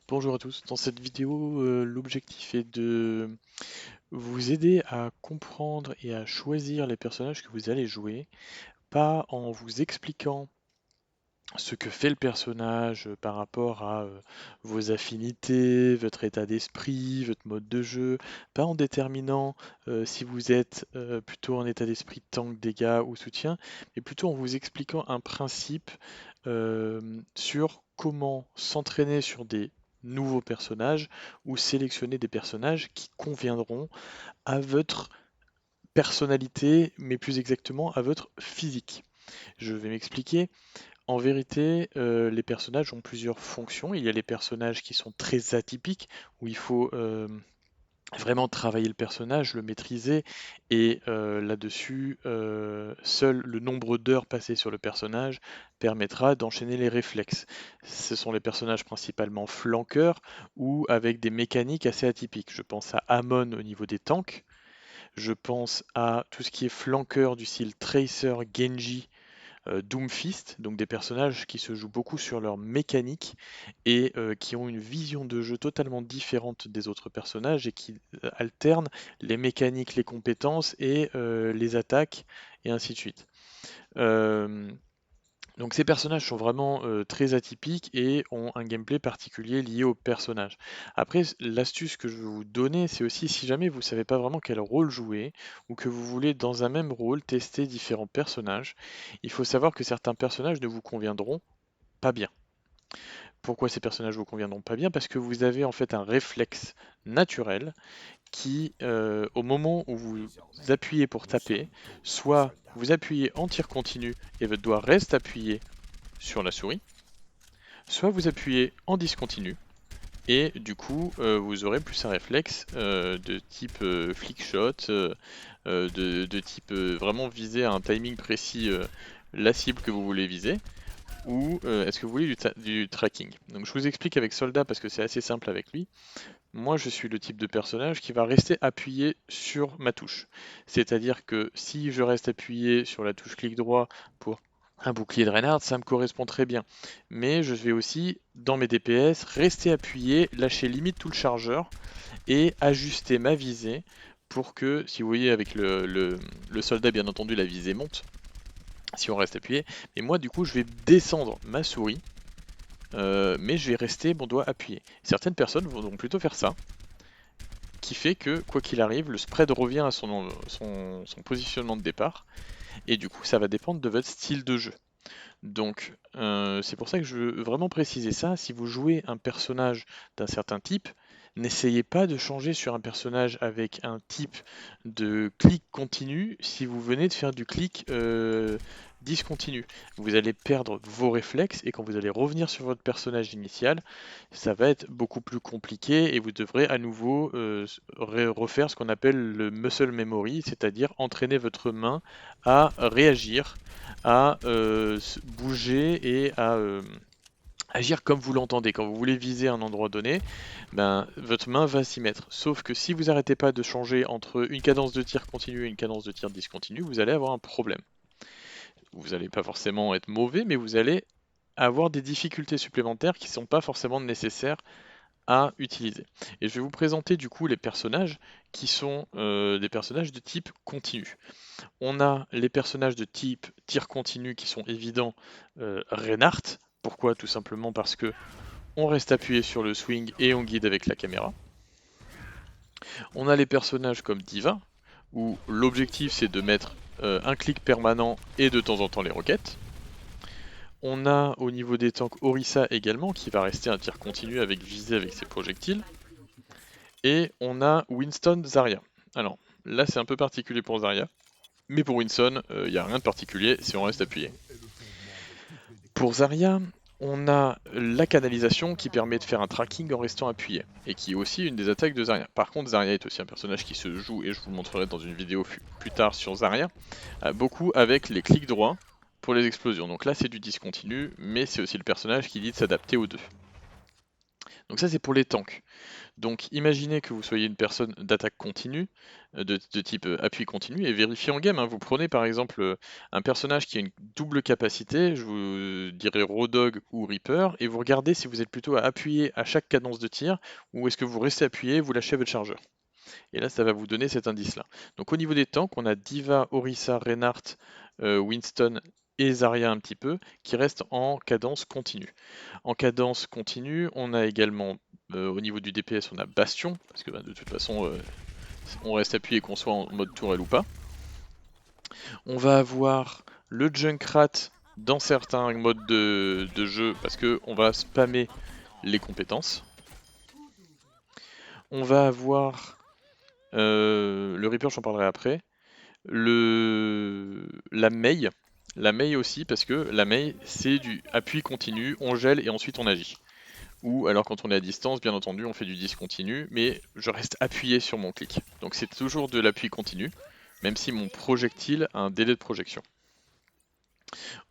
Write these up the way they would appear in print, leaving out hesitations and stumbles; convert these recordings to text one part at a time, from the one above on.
Bonjour à tous. Dans cette vidéo, l'objectif est de vous aider à comprendre et à choisir les personnages que vous allez jouer, pas en vous expliquant ce que fait le personnage par rapport à vos affinités, votre état d'esprit, votre mode de jeu, pas en déterminant si vous êtes plutôt en état d'esprit tank, dégâts ou soutien, mais plutôt en vous expliquant un principe sur comment s'entraîner sur des nouveaux personnages ou sélectionner des personnages qui conviendront à votre personnalité, mais plus exactement à votre physique. Je vais m'expliquer. En vérité, les personnages ont plusieurs fonctions. Il y a les personnages qui sont très atypiques, où il faut vraiment travailler le personnage, le maîtriser, et là-dessus, seul le nombre d'heures passées sur le personnage permettra d'enchaîner les réflexes. Ce sont les personnages principalement flanqueurs ou avec des mécaniques assez atypiques. Je pense à Amon au niveau des tanks, je pense à tout ce qui est flanqueur du style Tracer, Genji, Doomfist, donc des personnages qui se jouent beaucoup sur leur mécanique et qui ont une vision de jeu totalement différente des autres personnages et qui alternent les mécaniques, les compétences et les attaques et ainsi de suite. Euh, donc ces personnages sont vraiment très atypiques et ont un gameplay particulier lié au personnage. Après, l'astuce que je vais vous donner, c'est aussi si jamais vous ne savez pas vraiment quel rôle jouer ou que vous voulez dans un même rôle tester différents personnages, il faut savoir que certains personnages ne vous conviendront pas bien. Pourquoi ces personnages vous conviendront pas bien? Parce que vous avez en fait un réflexe naturel qui, au moment où vous appuyez pour taper, soit vous appuyez en tir continu et votre doigt reste appuyé sur la souris, soit vous appuyez en discontinu et du coup vous aurez plus un réflexe de type flick shot, de type vraiment viser à un timing précis la cible que vous voulez viser, ou est-ce que vous voulez du tracking. Donc je vous explique avec Soldat parce que c'est assez simple avec lui. Moi je suis le type de personnage qui va rester appuyé sur ma touche. C'est-à-dire que si je reste appuyé sur la touche clic droit pour un bouclier de Reinhardt, ça me correspond très bien. Mais je vais aussi, dans mes DPS, rester appuyé, lâcher limite tout le chargeur et ajuster ma visée pour que, si vous voyez avec le soldat, bien entendu, la visée monte, si on reste appuyé. Mais moi, du coup, je vais descendre ma souris, mais je vais rester mon doigt appuyé. Certaines personnes vont donc plutôt faire ça, qui fait que, quoi qu'il arrive, le spread revient à son positionnement de départ, et du coup, ça va dépendre de votre style de jeu. Donc, c'est pour ça que je veux vraiment préciser ça. Si vous jouez un personnage d'un certain type, n'essayez pas de changer sur un personnage avec un type de clic continu si vous venez de faire du clic discontinu. Vous allez perdre vos réflexes et quand vous allez revenir sur votre personnage initial, ça va être beaucoup plus compliqué et vous devrez à nouveau refaire ce qu'on appelle le muscle memory, c'est-à-dire entraîner votre main à réagir, à bouger et à agir comme vous l'entendez. Quand vous voulez viser un endroit donné, ben, votre main va s'y mettre. Sauf que si vous n'arrêtez pas de changer entre une cadence de tir continue et une cadence de tir discontinue, vous allez avoir un problème. Vous n'allez pas forcément être mauvais, mais vous allez avoir des difficultés supplémentaires qui ne sont pas forcément nécessaires à utiliser. Et je vais vous présenter du coup les personnages qui sont des personnages de type continu. On a les personnages de type tir continu qui sont évidents, Reinhardt. Pourquoi? Tout simplement parce que on reste appuyé sur le swing et on guide avec la caméra. On a les personnages comme Diva, où l'objectif c'est de mettre un clic permanent et de temps en temps les roquettes. On a au niveau des tanks Orisa également, qui va rester un tir continu avec visée avec ses projectiles. Et on a Winston Zarya. Alors là c'est un peu particulier pour Zarya, mais pour Winston, il n'y a rien de particulier si on reste appuyé. Pour Zarya, on a la canalisation qui permet de faire un tracking en restant appuyé, et qui est aussi une des attaques de Zarya. Par contre, Zarya est aussi un personnage qui se joue, et je vous le montrerai dans une vidéo plus tard sur Zarya, beaucoup avec les clics droits pour les explosions. Donc là c'est du discontinu, mais c'est aussi le personnage qui dit de s'adapter aux deux. Donc ça c'est pour les tanks. Donc imaginez que vous soyez une personne d'attaque continue, de type appui continu, et vérifiez en game, hein. Vous prenez par exemple un personnage qui a une double capacité, je vous dirais Rodog ou Reaper, et vous regardez si vous êtes plutôt à appuyer à chaque cadence de tir, ou est-ce que vous restez appuyé, vous lâchez votre chargeur. Et là ça va vous donner cet indice-là. Donc au niveau des tanks, on a Diva, Orisa, Reinhardt, Winston et Zarya un petit peu, qui restent en cadence continue. En cadence continue, on a également, au niveau du DPS, on a Bastion, parce que de toute façon, on reste appuyé qu'on soit en mode tourelle ou pas. On va avoir le Junkrat dans certains modes de jeu, parce qu'on va spammer les compétences. On va avoir le Reaper, j'en parlerai après. La Mei. La Mei aussi, parce que la Mei, c'est du appui continu, on gèle et ensuite on agit. Ou alors quand on est à distance, bien entendu, on fait du discontinu, mais je reste appuyé sur mon clic. Donc c'est toujours de l'appui continu, même si mon projectile a un délai de projection.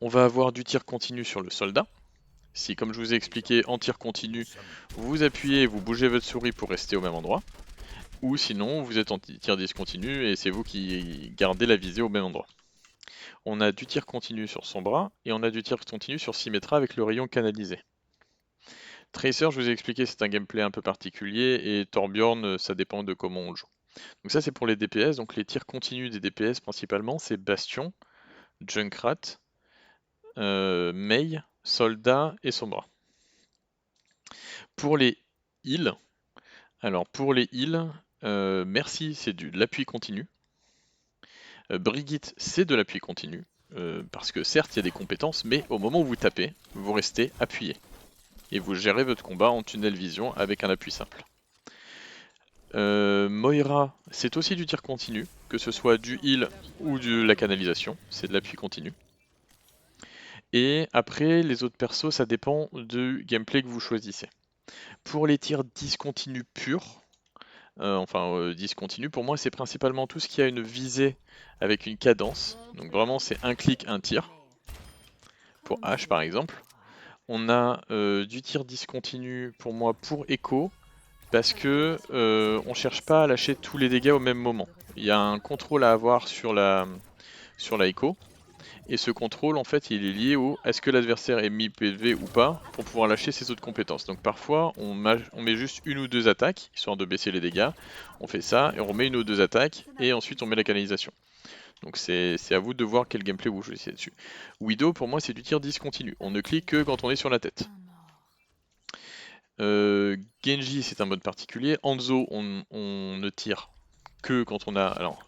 On va avoir du tir continu sur le soldat. Si, comme je vous ai expliqué, en tir continu, vous appuyez et vous bougez votre souris pour rester au même endroit. Ou sinon, vous êtes en tir discontinu et c'est vous qui gardez la visée au même endroit. On a du tir continu sur son bras et on a du tir continu sur Symmetra avec le rayon canalisé. Tracer, je vous ai expliqué, c'est un gameplay un peu particulier, et Torbjorn, ça dépend de comment on le joue. Donc ça c'est pour les DPS, donc les tirs continus des DPS principalement, c'est Bastion, Junkrat, Mei, Soldat et Sombra. Pour les heals, alors pour les heals, Mercy c'est de l'appui continu, Brigitte c'est de l'appui continu, parce que certes il y a des compétences, mais au moment où vous tapez, vous restez appuyé. Et vous gérez votre combat en tunnel vision avec un appui simple. Moira, c'est aussi du tir continu, que ce soit du heal ou de la canalisation, c'est de l'appui continu. Et après, les autres persos, ça dépend du gameplay que vous choisissez. Pour les tirs discontinus purs, discontinus, pour moi c'est principalement tout ce qui a une visée avec une cadence. Donc vraiment c'est un clic, un tir. Pour H par exemple. On a du tir discontinu pour moi pour Echo, parce que on cherche pas à lâcher tous les dégâts au même moment. Il y a un contrôle à avoir sur la Echo, et ce contrôle en fait il est lié au est-ce que l'adversaire est mi-PV ou pas pour pouvoir lâcher ses autres compétences. Donc parfois on met juste une ou deux attaques, histoire de baisser les dégâts, on fait ça et on remet une ou deux attaques et ensuite on met la canalisation. Donc c'est à vous de voir quel gameplay vous choisissez dessus. Widow pour moi c'est du tir discontinu, on ne clique que quand on est sur la tête. Genji c'est un mode particulier, Hanzo on ne tire que quand on a... Alors,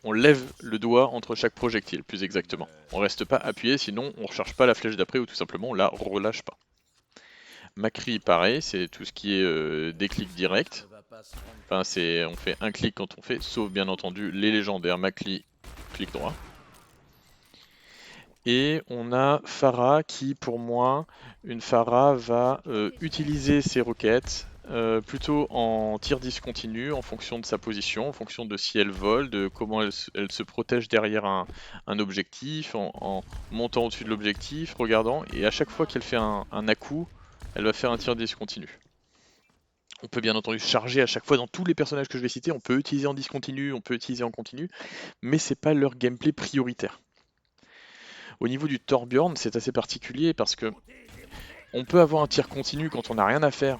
on lève le doigt entre chaque projectile, plus exactement. On reste pas appuyé, sinon on recharge pas la flèche d'après ou tout simplement on la relâche pas. Macri pareil, c'est tout ce qui est des clics directs. Enfin on fait un clic quand on fait, sauf bien entendu les légendaires Macri, clic droit. Et on a Pharah qui, pour moi, une Pharah va utiliser ses roquettes plutôt en tir discontinu en fonction de sa position, en fonction de si elle vole, de comment elle se protège derrière un objectif, en montant au-dessus de l'objectif, regardant, et à chaque fois qu'elle fait un à-coup, elle va faire un tir discontinu. On peut bien entendu charger à chaque fois dans tous les personnages que je vais citer, on peut utiliser en discontinu, on peut utiliser en continu, mais c'est pas leur gameplay prioritaire. Au niveau du Torbjorn, c'est assez particulier parce que on peut avoir un tir continu quand on n'a rien à faire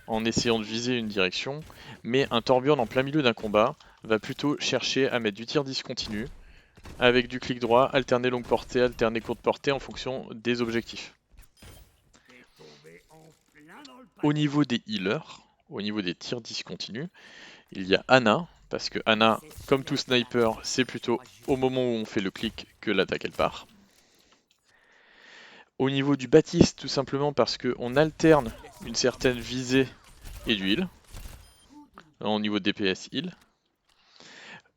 en essayant de viser une direction, mais un Torbjorn en plein milieu d'un combat va plutôt chercher à mettre du tir discontinu avec du clic droit, alterner longue portée, alterner courte portée en fonction des objectifs. Au niveau des healers, au niveau des tirs discontinus, il y a Ana, parce que Ana, comme tout sniper, c'est plutôt au moment où on fait le clic que l'attaque elle part. Au niveau du Baptiste, tout simplement parce qu'on alterne une certaine visée et du heal. Au niveau DPS heal.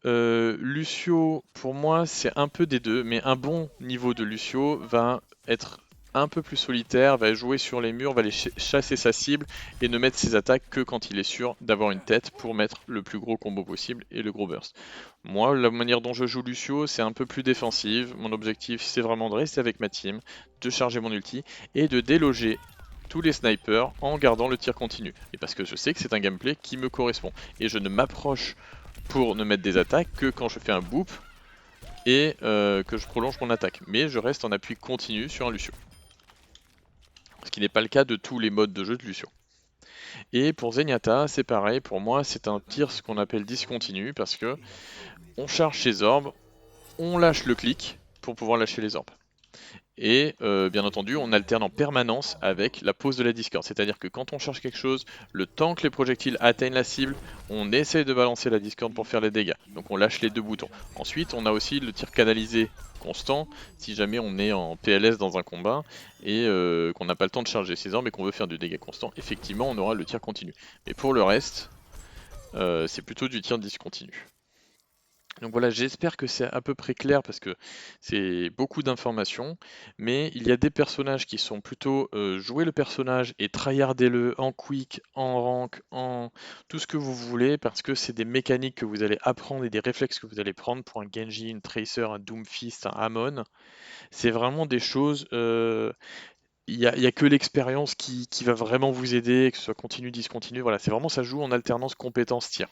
Lucio, pour moi, c'est un peu des deux, mais un bon niveau de Lucio va être un peu plus solitaire, va jouer sur les murs, va aller chasser sa cible et ne mettre ses attaques que quand il est sûr d'avoir une tête pour mettre le plus gros combo possible et le gros burst. Moi, la manière dont je joue Lucio, c'est un peu plus défensive. Mon objectif, c'est vraiment de rester avec ma team, de charger mon ulti et de déloger tous les snipers en gardant le tir continu. Et parce que je sais que c'est un gameplay qui me correspond. Et je ne m'approche pour ne mettre des attaques que quand je fais un boop et que je prolonge mon attaque. Mais je reste en appui continu sur un Lucio. Ce qui n'est pas le cas de tous les modes de jeu de Lucio. Et pour Zenyatta, c'est pareil, pour moi c'est un tir ce qu'on appelle discontinu parce que on charge ses orbes, on lâche le clic pour pouvoir lâcher les orbes. Et bien entendu, on alterne en permanence avec la pose de la discorde. C'est-à-dire que quand on charge quelque chose, le temps que les projectiles atteignent la cible, on essaye de balancer la discorde pour faire les dégâts. Donc on lâche les deux boutons. Ensuite, on a aussi le tir canalisé constant, si jamais on est en PLS dans un combat et qu'on n'a pas le temps de charger ses armes et qu'on veut faire du dégât constant. Effectivement, on aura le tir continu. Mais pour le reste, c'est plutôt du tir discontinu. Donc voilà, j'espère que c'est à peu près clair parce que c'est beaucoup d'informations, mais il y a des personnages qui sont plutôt jouer le personnage et tryharder-le en quick, en rank, en tout ce que vous voulez, parce que c'est des mécaniques que vous allez apprendre et des réflexes que vous allez prendre pour un Genji, une Tracer, un Doomfist, un Amon. C'est vraiment des choses, il y a que l'expérience qui va vraiment vous aider, que ce soit continu, discontinu, voilà, c'est vraiment ça joue en alternance compétences-tir.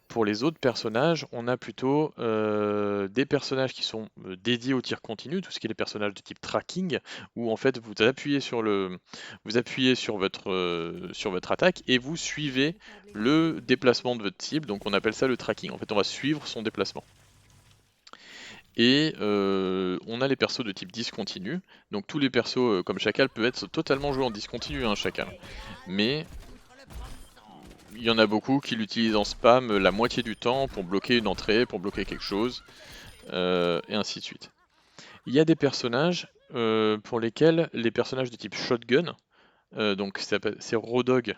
Pour les autres personnages, on a plutôt des personnages qui sont dédiés au tir continu, tout ce qui est les personnages de type tracking, où en fait vous appuyez sur votre attaque et vous suivez le déplacement de votre cible, donc on appelle ça le tracking. En fait, on va suivre son déplacement. Et on a les persos de type discontinu, donc tous les persos comme Chacal peuvent être totalement joués en discontinu, hein, Chacal. Mais il y en a beaucoup qui l'utilisent en spam la moitié du temps pour bloquer une entrée, pour bloquer quelque chose, et ainsi de suite. Il y a des personnages pour lesquels les personnages de type shotgun, donc c'est Rodog.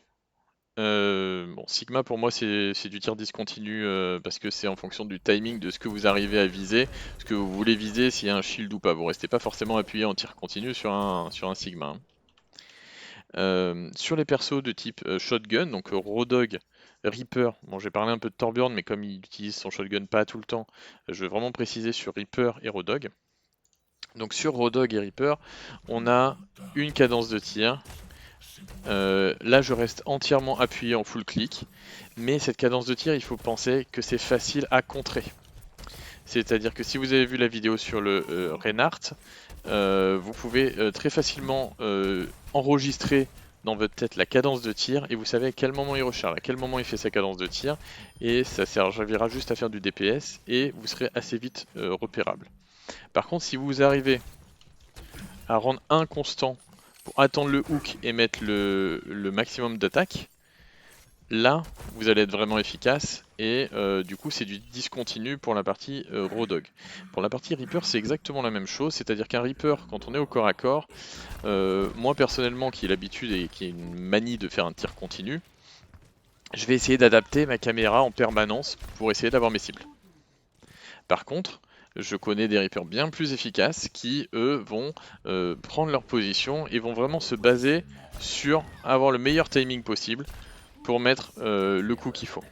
Bon, Sigma pour moi c'est du tir discontinu parce que c'est en fonction du timing de ce que vous arrivez à viser, ce que vous voulez viser, s'il y a un shield ou pas. Vous restez pas forcément appuyé en tir continu sur un Sigma, hein. Sur les persos de type shotgun, donc Rodog, Reaper, bon j'ai parlé un peu de Torbjorn, mais comme il utilise son shotgun pas tout le temps, je vais vraiment préciser sur Reaper et Rodog. Donc sur Rodog et Reaper, on a une cadence de tir. Là je reste entièrement appuyé en full click, mais cette cadence de tir, il faut penser que c'est facile à contrer. C'est-à-dire que si vous avez vu la vidéo sur le Reinhardt, vous pouvez très facilement enregistrer dans votre tête la cadence de tir et vous savez à quel moment il recharge, à quel moment il fait sa cadence de tir et ça servira juste à faire du DPS et vous serez assez vite repérable. Par contre, si vous arrivez à rendre un constant pour attendre le hook et mettre le maximum d'attaque, là, vous allez être vraiment efficace et du coup c'est du discontinu pour la partie Rodog. Pour la partie Reaper c'est exactement la même chose, c'est-à-dire qu'un Reaper quand on est au corps à corps, moi personnellement qui ai l'habitude et qui ai une manie de faire un tir continu, je vais essayer d'adapter ma caméra en permanence pour essayer d'avoir mes cibles. Par contre, je connais des Reapers bien plus efficaces qui, eux, vont prendre leur position et vont vraiment se baser sur avoir le meilleur timing possible pour mettre le coup qu'il faut.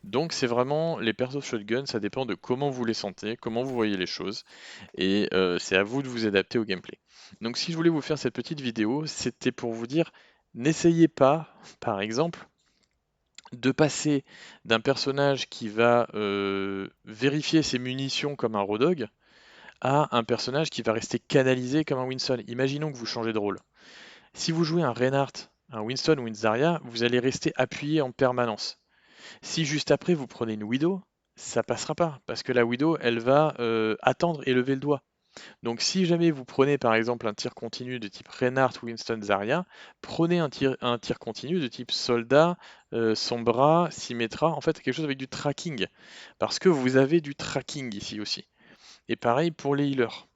Donc c'est vraiment les persos shotgun, ça dépend de comment vous les sentez, comment vous voyez les choses, et c'est à vous de vous adapter au gameplay. Donc si je voulais vous faire cette petite vidéo, c'était pour vous dire, n'essayez pas, par exemple, de passer d'un personnage qui va vérifier ses munitions comme un Rodog à un personnage qui va rester canalisé comme un Winston. Imaginons que vous changez de rôle. Si vous jouez un Reinhardt, un Winston ou une Zarya, vous allez rester appuyé en permanence. Si juste après vous prenez une Widow, ça passera pas, parce que la Widow, elle va attendre et lever le doigt. Donc si jamais vous prenez par exemple un tir continu de type Reinhardt, Winston, Zarya, prenez un tir continu de type Soldat, Sombra, Symmetra, en fait quelque chose avec du tracking, parce que vous avez du tracking ici aussi. Et pareil pour les healers.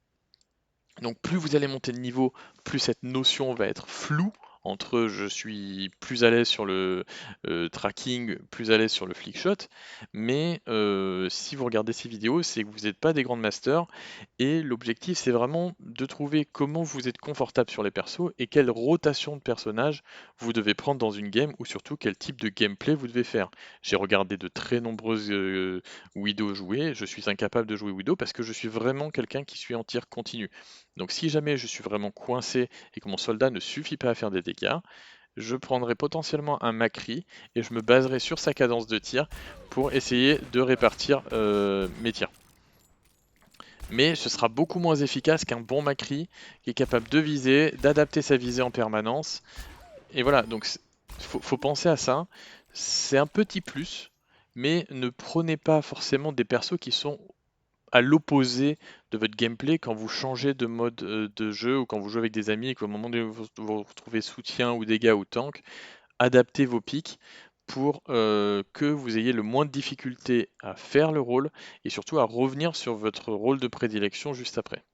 Donc plus vous allez monter de niveau, plus cette notion va être floue entre je suis plus à l'aise sur le tracking, plus à l'aise sur le flickshot, mais si vous regardez ces vidéos, c'est que vous n'êtes pas des grands masters Et l'objectif, c'est vraiment de trouver comment vous êtes confortable sur les persos et quelle rotation de personnages vous devez prendre dans une game ou surtout quel type de gameplay vous devez faire. J'ai regardé de très nombreuses Widow jouer, je suis incapable de jouer Widow parce que je suis vraiment quelqu'un qui suit en tir continu. Donc si jamais je suis vraiment coincé et que mon soldat ne suffit pas à faire des dégâts, je prendrai potentiellement un Macri et je me baserai sur sa cadence de tir pour essayer de répartir mes tirs. Mais ce sera beaucoup moins efficace qu'un bon Macri qui est capable de viser, d'adapter sa visée en permanence. Et voilà, donc faut penser à ça. C'est un petit plus, mais ne prenez pas forcément des persos qui sont à l'opposé de votre gameplay quand vous changez de mode de jeu ou quand vous jouez avec des amis et qu'au moment où vous retrouvez soutien ou dégâts ou tank, adaptez vos pics pour que vous ayez le moins de difficultés à faire le rôle et surtout à revenir sur votre rôle de prédilection juste après.